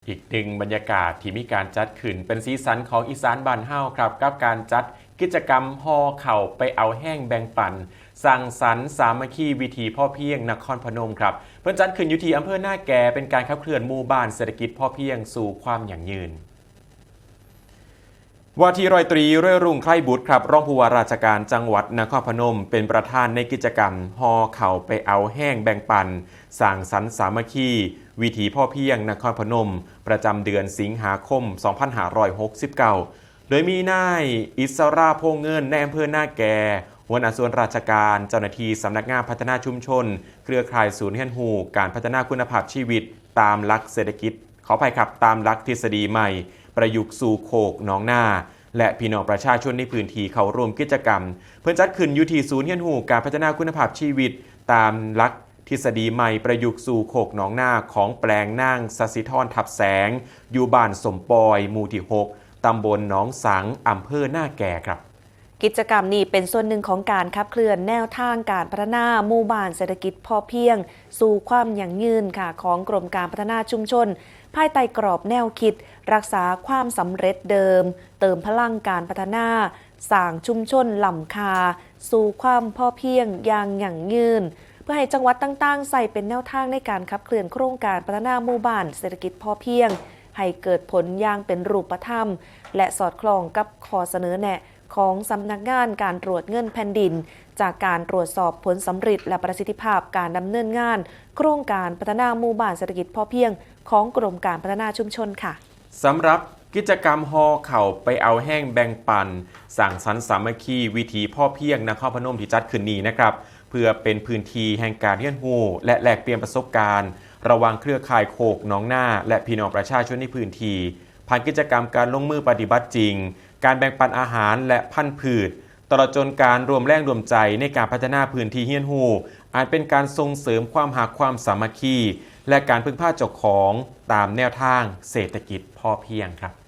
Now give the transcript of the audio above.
อีกหนึ่งบรรยากาศที่มีการจัดขึ้นเป็นสีสันของอีสานบ้านเฮาครับกับการจัดกิจกรรมห่อเข่าไปเอาแห้งแบ่งปันสั่งสรรค์สามัคคีวิถีพ่อเพียงนครพนมครับเพื่อจัดขึ้นอยู่ที่อำเภอหน้าแก่เป็นการขับเคลื่อนหมู่บ้านเศรษฐกิจพ่อเพียงสู่ความยั่งยืนว่าที่ร้อยตรีเรื่อยรุ่งไคร่บุตรครับรองผู้ว่าราชการจังหวัดนครพนมเป็นประธานในกิจกรรมห่อเข่าไปเอาแห้งแบ่งปันสั่งสรรค์สามัคคีวิถีพ่อเพียงนครพนมประจำเดือนสิงหาคม 2569 โดยมีนายอิสราโพเงินในอำเภอหน้าแก่หัวหน้าส่วนราชการเจ้าหน้าที่สำนักงานพัฒนาชุมชนเครือข่ายศูนย์เฮียนฮูการพัฒนาคุณภาพชีวิตตามหลักเศรษฐกิจขออภัยครับตามหลักทฤษฎีใหม่ประยุกต์สู่โคกหนองนาและพี่น้องประชาชนในพื้นที่เข้าร่วมกิจกรรมเพื่อจัดขึ้นอยู่ที่ศูนย์เฮียนฮูการพัฒนาคุณภาพชีวิตตามหลักทฤษฎีใหม่ประยุกต์สู่โคกหนองนาของแปลงนางสศิธรทับแสงอยู่บ้านสมปอยหมู่ที่ 6 ตำบลหนองสังอำเภอหน้าแก่ครับกิจกรรมนี้เป็นส่วนหนึ่งของการขับเคลื่อนแนวทางการพัฒนาหมู่บ้านเศรษฐกิจพอเพียงสู่ความยั่งยืนค่ะของกรมการพัฒนาชุมชนภายใต้กรอบแนวคิดรักษาความสำเร็จเดิมเติมพลังการพัฒนาสร้างชุมชนล้ำค่าสู่ความพอเพียงอย่างยั่งยืนเพื่อให้จังหวัดต่างๆใส่เป็นแนวทางในการขับเคลื่อนโครงการพัฒนาหมู่บ้านเศรษฐกิจพอเพียงให้เกิดผลอย่างเป็นรูปธรรมและสอดคล้องกับข้อเสนอแนะของสำนักงานการตรวจเงินแผ่นดินจากการตรวจสอบผลสำเร็จและประสิทธิภาพการดำเนินงานโครงการพัฒนาหมู่บ้านเศรษฐกิจพอเพียงของกรมการพัฒนาชุมชนค่ะสำหรับกิจกรรมห่อเข่าไปเอาแห้งแบ่งปันสั่งสรรค์สามัคคีวิถีพ่อเพียงนครพนมที่จัดขึ้นนี้นะครับเพื่อเป็นพื้นที่แห่งการเรียนรู้และแลกเปลี่ยนประสบการณ์ระหว่างเครือข่ายโคกหนองนาและพี่น้องประชาชนในพื้นที่ผ่านกิจกรรมการลงมือปฏิบัติจริงการแบ่งปันอาหารและพันธุ์พืชตลอดจนการรวมแรงรวมใจในการพัฒนาพื้นที่เฮียนฮูอาจเป็นการส่งเสริมความหักความสามัคคีและการพึ่งพาเจ้าของตามแนวทางเศรษฐกิจพอเพียงครับ